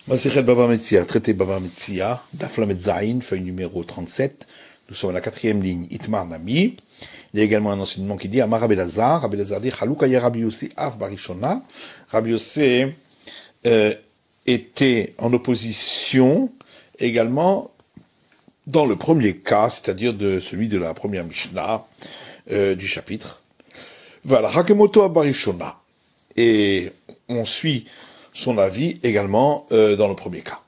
Masechet Baba Metzia, traité Baba Metzia, Daf Lamed Zayin, feuille numéro 37. Nous sommes à la 4e ligne, Itmar Nami. Il y a également un enseignement qui dit, Amar Rabbi Elazar dit, Chalouka Rabbi Yossi Av Barishona. Rabbi Yossi était en opposition également dans le premier cas, c'est-à-dire de celui de la première Mishnah du chapitre. Voilà, Hakemoto Av Barishona. Et on suit son avis également dans le premier cas.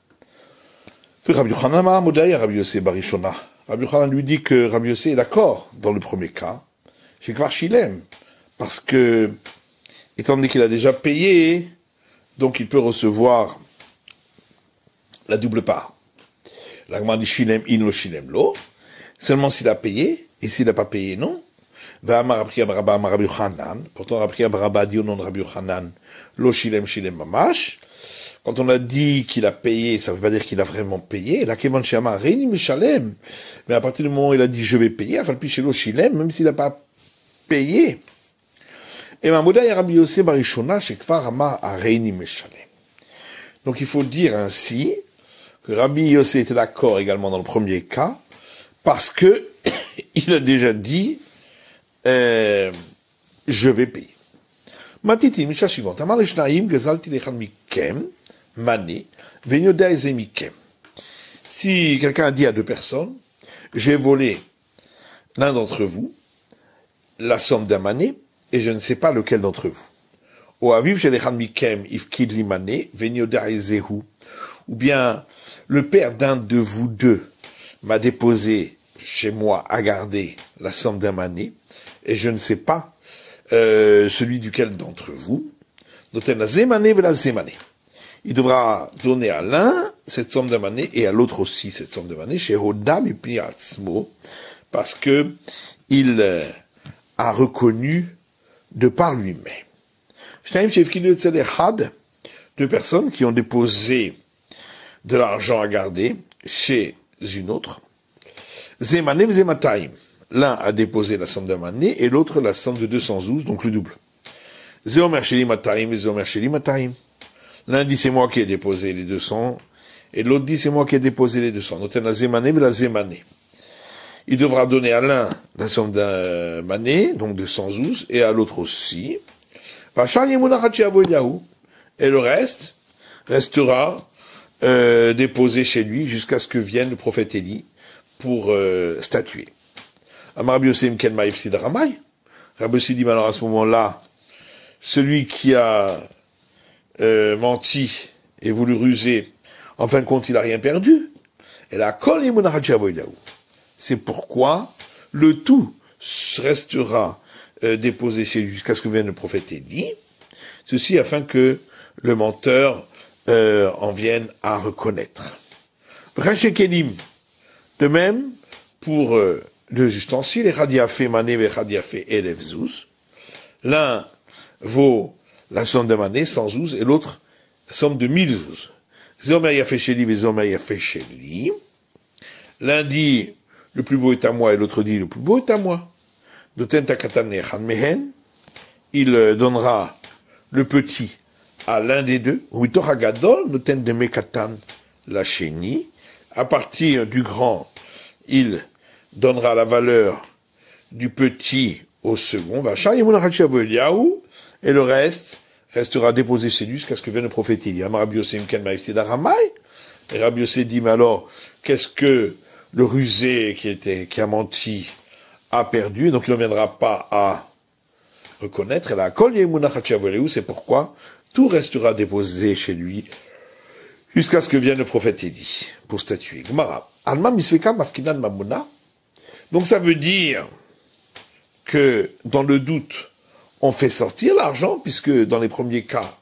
Rabbi Yochanan Mahamodai Rabbi Yossi Barishona. Rabbi Yochanan lui dit que Rabbi Yossi est d'accord dans le premier cas, chez Kvar Shilem, parce que, étant donné qu'il a déjà payé, donc il peut recevoir la double part. L'agma dit Shilem in lo Shilem lo, seulement s'il a payé, et s'il n'a pas payé, non. Pourtant, Rabbi Abaraba dit au nom de Rabbi Yochanan, lo Shilem Shilem mamash. Quand on a dit qu'il a payé, ça ne veut pas dire qu'il a vraiment payé. La Keman Shama Reini Mishalem. Mais à partir du moment où il a dit je vais payer, à Falpi Shelo Shilem, même s'il n'a pas payé. Et Mamouda et Rabbi Yossi Barishona, Shekvar Ama Reini Mishalem. Donc il faut dire ainsi que Rabbi Yossi était d'accord également dans le premier cas, parce que il a déjà dit je vais payer. Matiti, Misha suivante. Amar Leshnaim, Gezalti Lechan Mikem, Mané, Venyoda Ezemikem. Si quelqu'un a dit à deux personnes, j'ai volé l'un d'entre vous la somme d'un mané, et je ne sais pas lequel d'entre vous. Ou aviv chez Lechan Mikem, Ifkid Limane, Venyoda Ezehu. Ou bien, le père d'un de vous deux m'a déposé chez moi à garder la somme d'un mané, et je ne sais pas celui duquel d'entre vous, il devra donner à l'un cette somme de mané et à l'autre aussi cette somme de mané, chez Hodam et Piatzmo, parce que il a reconnu de par lui-même. Deux personnes qui ont déposé de l'argent à garder chez une autre. Zemané Zemataim. L'un a déposé la somme d'un mané et l'autre la somme de 212, donc le double. Zéomer Sheli Mataim et Zéomer Sheli Mataim. L'un dit c'est moi qui ai déposé les 200 et l'autre dit c'est moi qui ai déposé les 200. Noten la Zémané et la Zémané. Il devra donner à l'un la somme d'un mané, donc de 112, et à l'autre aussi. Et le reste restera déposé chez lui jusqu'à ce que vienne le prophète Élie pour statuer. Rabbi Yossi dit, mais alors à ce moment-là, celui qui a menti et voulu ruser, en fin de compte, il n'a rien perdu. C'est pourquoi le tout restera déposé chez lui jusqu'à ce que vienne le prophète Élie, ceci afin que le menteur en vienne à reconnaître. De même, pour deux ustensiles, les radiafé mané et radiafé élève zouz. L'un vaut la somme de mané, 100 zouz, et l'autre la somme de 1000 zouz. Zéomer yafé chéli, et zéomer yafé chéli. L'un dit, le plus beau est à moi, et l'autre dit, le plus beau est à moi. Doten takatan nechan mehen. Il donnera le petit à l'un des deux. Ou hagadol, noten de mekatan la chéni. À partir du grand, il donnera la valeur du petit au second, et le reste restera déposé chez lui jusqu'à ce que vienne le prophète Élie. Et Rabbi Yossi dit, mais alors, qu'est-ce que le rusé qui a menti a perdu, donc il ne viendra pas à reconnaître, c'est pourquoi tout restera déposé chez lui jusqu'à ce que vienne le prophète Élie pour statuer. Donc ça veut dire que dans le doute, on fait sortir l'argent, puisque dans les premiers cas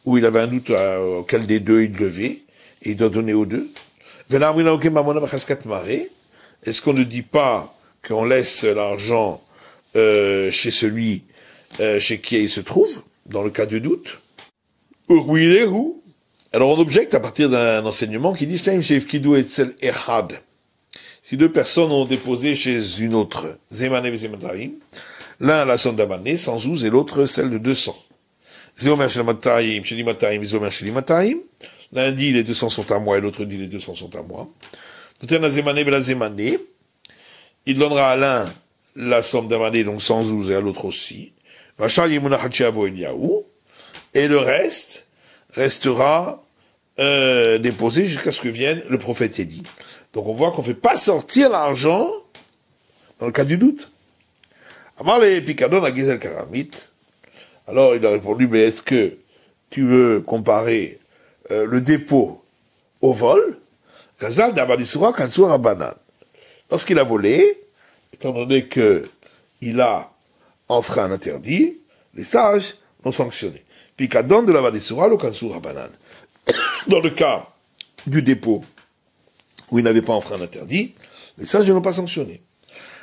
où il avait un doute auquel des deux il devait, et il doit donner aux deux. Est-ce qu'on ne dit pas qu'on laisse l'argent chez celui chez qui il se trouve, dans le cas de doute? Alors on objecte à partir d'un enseignement qui dit si deux personnes ont déposé chez une autre, l'un la somme d'amané, 112, et l'autre celle de 200. Zéomer Shelimatayim, Shelimatayim, Zéomer Shelimatayim. L'un dit les 200 sont à moi et l'autre dit les 200 sont à moi. Noten la Zémané, la Zémané. Il donnera à l'un la somme d'un année, donc 112, et à l'autre aussi. Et le reste restera déposé jusqu'à ce que vienne le prophète Élie. Donc on voit qu'on ne fait pas sortir l'argent dans le cas du doute. Amar le Picadon à Gizel Karamit. Alors il a répondu, mais est-ce que tu veux comparer le dépôt au vol? Gazal d'Abadisura Kansur Abanan. Lorsqu'il a volé, étant donné qu'il a enfreint un interdit, les sages l'ont sanctionné. Picadon de l'Abadisura le Kansur Abanan. Dans le cas du dépôt où il n'avait pas enfreint un interdit, les sages ne l'ont pas sanctionné.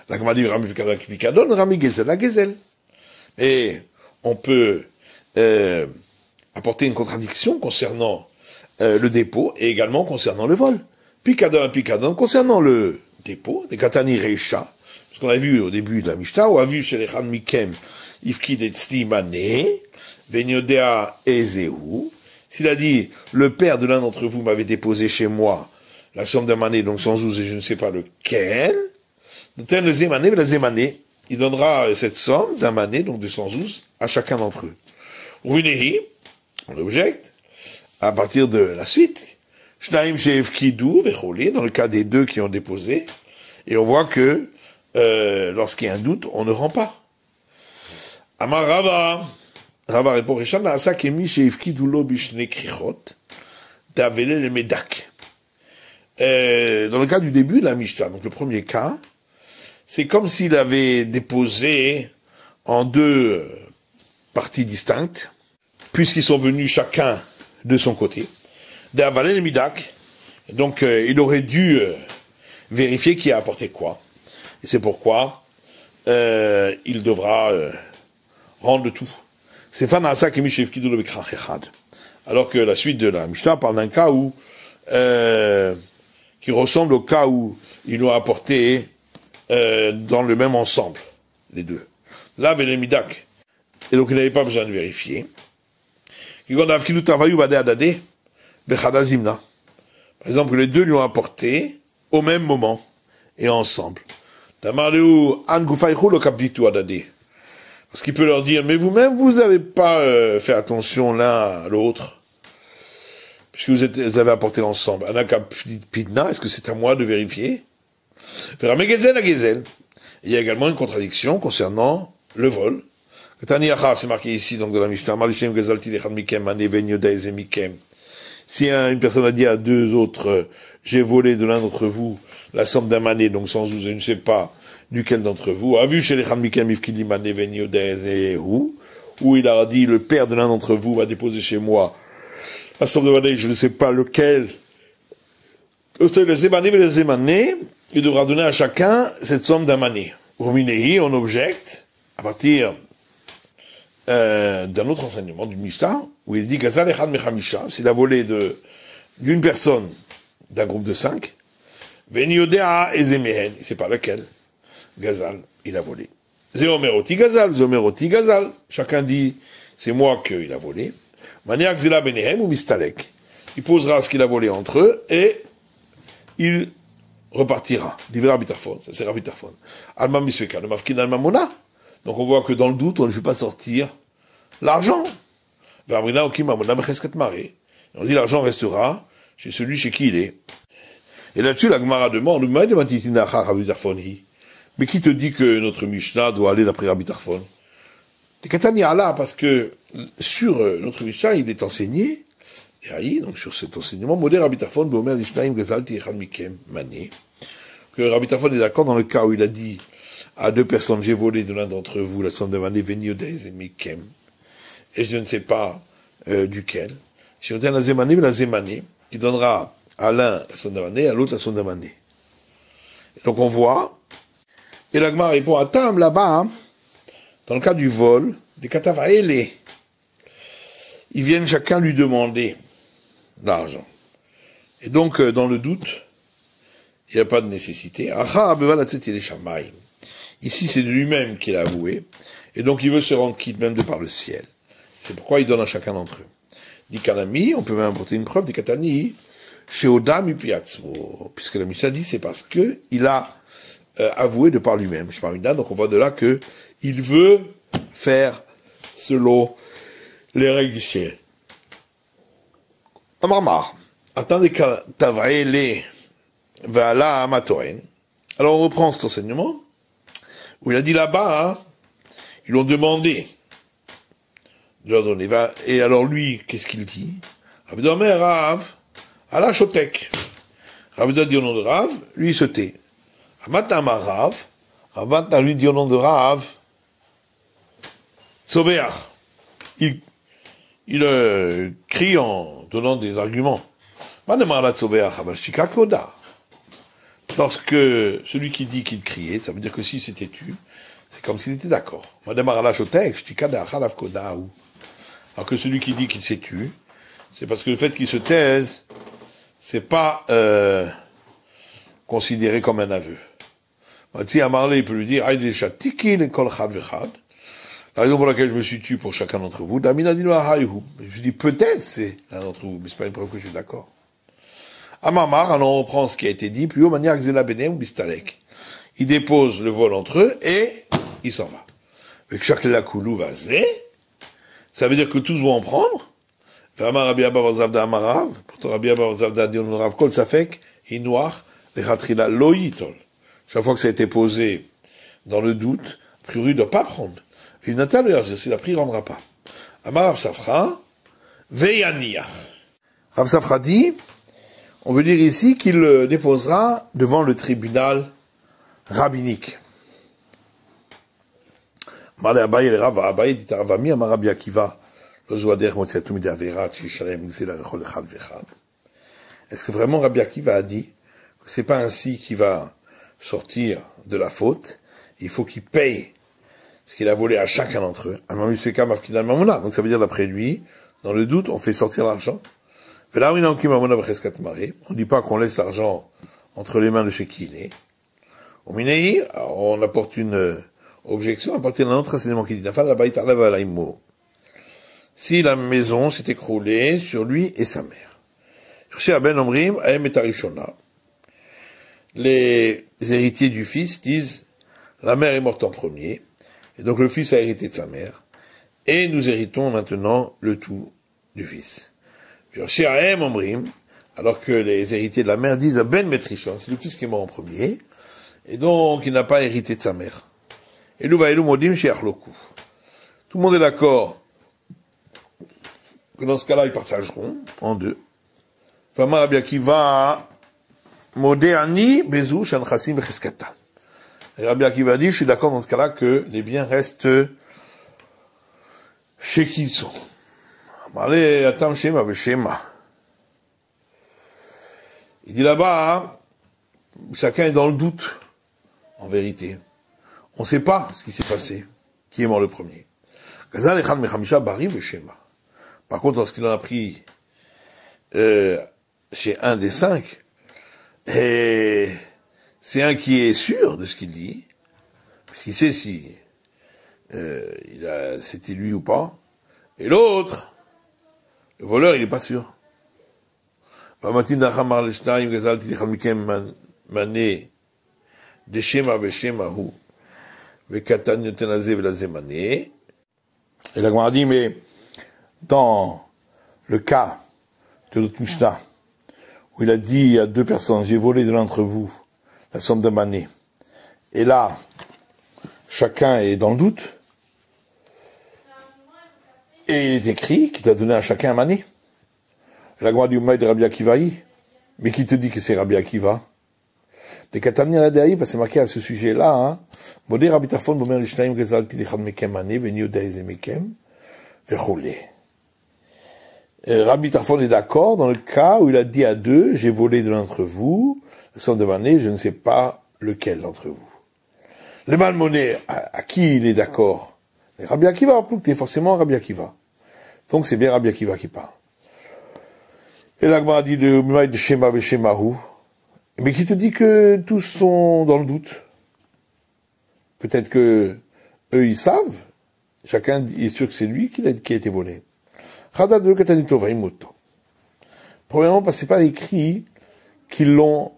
La Gemara dit Rami Picadon, Rami Gezel, la Gezel. Et on peut apporter une contradiction concernant le dépôt et également concernant le vol. Picadon, concernant le dépôt, des Katani Reisha, ce qu'on a vu au début de la Mishnah, on a vu chez les Chan Mikem, Ifkid et Stimane, Venyodea Ezehu. S'il a dit, le père de l'un d'entre vous m'avait déposé chez moi la somme d'un mané, donc 112 et je ne sais pas lequel, le Zémané, il donnera cette somme d'un mané, donc de 112, à chacun d'entre eux. Runehi, on objecte, à partir de la suite, Shnaim Shev Kidou, Vecholi, dans le cas des deux qui ont déposé, et on voit que lorsqu'il y a un doute, on ne rend pas. Amar Rava répond, Risham Naasa Kemi Shev Kidou Lo Bishne Krichot, Davele le Medak. Dans le cas du début de la Mishnah, donc le premier cas, c'est comme s'il avait déposé en deux parties distinctes, puisqu'ils sont venus chacun de son côté, d'avaler le midak. Donc il aurait dû vérifier qui a apporté quoi. Et c'est pourquoi il devra rendre tout. C'est fanasa qui mishev kidou le bekrach echad. Alors que la suite de la Mishnah parle d'un cas où qui ressemble au cas où ils l'ont apporté dans le même ensemble, les deux. Là, avait le midak. Et donc, il n'avait pas besoin de vérifier. Par exemple, les deux lui ont apporté au même moment et ensemble. Parce qu'il peut leur dire, mais vous-même, vous n'avez pas fait attention l'un à l'autre, puisque vous avez apporté ensemble. Anakapidna, est-ce que c'est à moi de vérifier? Il y a également une contradiction concernant le vol. C'est marqué ici, donc, de la Mishnah. Si une personne a dit à deux autres, j'ai volé de l'un d'entre vous la somme d'un mané, donc 112, je ne sais pas duquel d'entre vous, a vu chez les Khammikem Ifkidi Mané Venyo Daezehu, où il a dit, le père de l'un d'entre vous va déposer chez moi la somme de mané, je ne sais pas lequel. Le Zémané, il devra donner à chacun cette somme d'un mané. Ruminehi, on objecte, à partir d'un autre enseignement du Mishnah, où il dit Gazal Echad Mechamisha, s'il a volé d'une personne d'un groupe de 5, Veniodea Ezemehen, il ne sait pas lequel, Gazal, il a volé. Zéomeroti Gazal, chacun dit, c'est moi qu'il a volé. Maniak Zela Benehem ou Mistalek. Il posera ce qu'il a volé entre eux et il repartira. Livre Rabitafon, ça c'est Rabitafon. Alma Misweka, le Mafkin Alma Mona. Donc on voit que dans le doute, on ne fait pas sortir l'argent. On dit l'argent restera chez celui chez qui il est. Et là-dessus, la Gemara demande, mais qui te dit que notre Mishnah doit aller d'après Rabbi Tarfon? Parce que sur notre Mishnah, il est enseigné, donc sur cet enseignement, que Rabbi Tarfon est d'accord dans le cas où il a dit à deux personnes, j'ai volé de l'un d'entre vous la somme de mané, et je ne sais pas duquel. J'ai donné la zémané, qui donnera à l'un la somme de mané, à l'autre la somme de mané. Donc on voit, et l'agma répond à Tam là-bas, dans le cas du vol, les katavaélés, ils viennent chacun lui demander l'argent. Et donc, dans le doute, il n'y a pas de nécessité. Ici, c'est de lui-même qu'il a avoué, et donc il veut se rendre quitte même de par le ciel. C'est pourquoi il donne à chacun d'entre eux. Dit Kanami, on peut même apporter une preuve, dit Katani, chez Odam Upiatzmo. Puisque la Mishnah dit, c'est parce que il a avoué de par lui-même. Donc on voit de là que il veut faire selon les règles du ciel. Amarmar. Attendez Tavraele Vala Amatoen. Alors on reprend cet enseignement, où il a dit là-bas, hein, ils l'ont demandé de leur donner. Et alors lui, qu'est-ce qu'il dit? Rabbi Domer Rav, Allah Shotek. Rabbi Domer dit au nom de Rav, lui il se tait. Amatama Rav, Amatama lui dit au nom de Rav, Sovéach. Il crie en donnant des arguments. Lorsque celui qui dit qu'il criait, ça veut dire que s'il s'était tu, c'est comme s'il était d'accord. Alors que celui qui dit qu'il s'est tu, c'est parce que le fait qu'il se taise, c'est pas considéré comme un aveu. Si Amarlé, il peut lui dire, la raison pour laquelle je me suis tué pour chacun d'entre vous, je dis peut-être c'est l'un d'entre vous, mais c'est pas une preuve que je suis d'accord. Amamar, alors on reprend ce qui a été dit, puis au manière Xela Benem ou Bistalek. Il dépose le vol entre eux et il s'en va. Avec chaque lakoulou va ça veut dire que tous vont en prendre. Pourtant Rabbi Abba Zavda dit on Rav Kol Safek, Inouach, les Hatrila Loïtol. Chaque fois que ça a été posé dans le doute, a priori il ne doit pas prendre. S'il a pris, il ne rendra pas. Amar Rav Safra, Veyania. Rav Safra dit, on veut dire ici qu'il déposera devant le tribunal rabbinique. Est-ce que vraiment Rabbi Akiva a dit que c'est pas ainsi qu'il va sortir de la faute, il faut qu'il paye ce qu'il a volé à chacun d'entre eux. Donc ça veut dire d'après lui, dans le doute, on fait sortir l'argent. On ne dit pas qu'on laisse l'argent entre les mains de chez qui il est. On apporte une objection à partir d'un autre enseignement qui dit si la maison s'est écroulée sur lui et sa mère. Les héritiers du fils disent la mère est morte en premier, et donc le fils a hérité de sa mère, et nous héritons maintenant le tout du fils. Alors que les héritiers de la mère disent Ben Metrichon, c'est le fils qui est mort en premier, et donc il n'a pas hérité de sa mère. Et tout le monde est d'accord que dans ce cas-là, ils partageront en deux. Fama Rabbi Akiva moderni bezou shan chassim v'cheskatan. Et Rabbi Akiva dit, je suis d'accord dans ce cas-là que les biens restent chez qui ils sont. Allez, atam shema v'shema. Il dit là-bas, chacun est dans le doute, en vérité. On ne sait pas ce qui s'est passé, qui est mort le premier. Par contre, lorsqu'il en a pris chez un des 5, et c'est un qui est sûr de ce qu'il dit, parce qu'il sait si c'était lui ou pas, et l'autre, le voleur, il n'est pas sûr. Et la Gemara dit, mais dans le cas de notre Mishnah, où il a dit à 2 personnes, j'ai volé de l'entre vous la somme d'un mané, et là, chacun est dans le doute, et il est écrit qu'il t'a donné à chacun un mané. Et la Gemara dit, de Rabbi Akiva, mais qui te dit que c'est Rabbi Akiva? Les Katani à la Daï, parce que c'est marqué à ce sujet-là, hein. Modé Rabbi Tarfon, Bomer Lishnaim, Gezalti, Lichad Mekem, Mané, Veni Odaïze Mekem, Vechoulé. Rabbi Tarfon est d'accord dans le cas où il a dit à 2, j'ai volé de l'entre vous, la somme de Mané, je ne sais pas lequel d'entre vous. Le Malmoné, à qui il est d'accord? Rabbi Akiva, rappelez-vous que t'es forcément Rabbi Akiva. Donc c'est bien Rabbi Akiva qui parle. Et l'Agma dit de Umaï de Shema Veshemahu, mais qui te dit que tous sont dans le doute? Peut-être que eux ils savent chacun est sûr que c'est lui qui a été volé. Premièrement, parce que c'est pas écrit qu'ils l'ont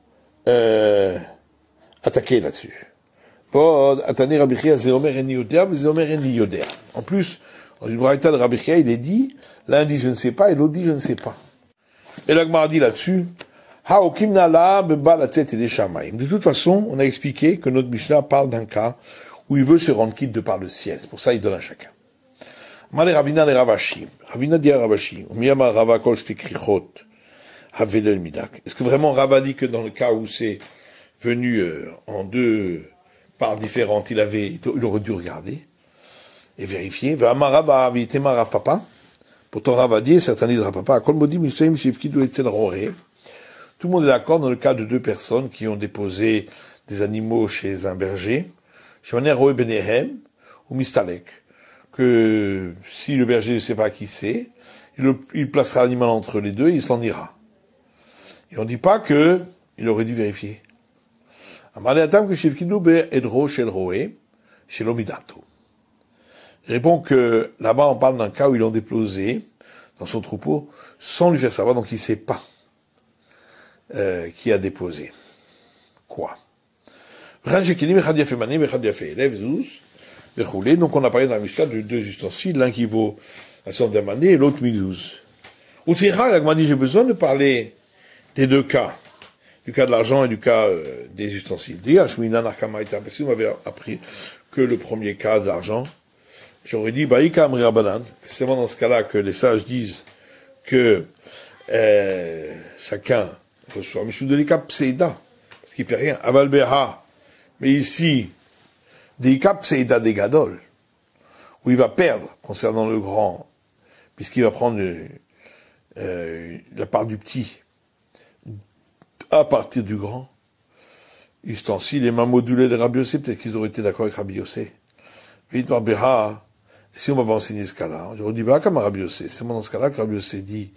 attaqué là-dessus. En plus, dans une braïta de Rabbi Chia, il est dit, l'un dit je ne sais pas et l'autre dit je ne sais pas. Et la Gemara dit là-dessus, de toute façon, on a expliqué que notre Mishnah parle d'un cas où il veut se rendre quitte de par le ciel. C'est pour ça qu'il donne à chacun. Ravina dit à Ravashi, est-ce que vraiment Rava dit que dans le cas où c'est venu en deux parts différentes, il aurait dû regarder et vérifier. Pourtant Rava dit, certains disent Papa, tout le monde est d'accord dans le cas de deux personnes qui ont déposé des animaux chez un berger, que si le berger ne sait pas qui c'est, il placera l'animal entre les deux et il s'en ira. Et on ne dit pas que il aurait dû vérifier. Il répond que là-bas on parle d'un cas où ils l'ont déposé dans son troupeau sans lui faire savoir, donc il ne sait pas qui a déposé quoi. Donc on a parlé dans la Mishnah de deux ustensiles, l'un qui vaut un cent d'amané et l'autre 1012. Ou c'est rare, il m'a dit j'ai besoin de parler des deux cas, du cas de l'argent et du cas des ustensiles. Parce que vous m'avez appris que le premier cas de l'argent, j'aurais dit c'est dans ce cas-là que les sages disent que chacun reçoit Mishou de l'ikap Seida, parce qu'il ne paie rien. Avalbeha, mais ici, des ikap Seida des Gadol, où il va perdre concernant le grand, puisqu'il va prendre la part du petit à partir du grand. Ustensile et Mamodoulé de Rabbi Yossé, peut-être qu'ils auraient été d'accord avec Rabbi Yossé. Si on m'avait enseigné ce cas-là, j'aurais dit, comme Rabbi Yossé, c'est dans ce cas-là que Rabbi Yossé dit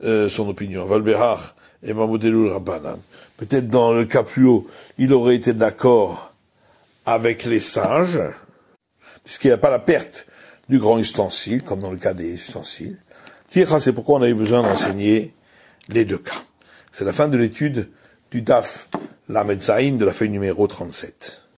son opinion. Valbehar et Mamodelou Rabbanan. Peut-être dans le cas plus haut, il aurait été d'accord avec les sages, puisqu'il n'y a pas la perte du grand ustensile, comme dans le cas des ustensiles. C'est pourquoi on avait besoin d'enseigner les deux cas. C'est la fin de l'étude du DAF, la Metzaïn de la feuille numéro 37.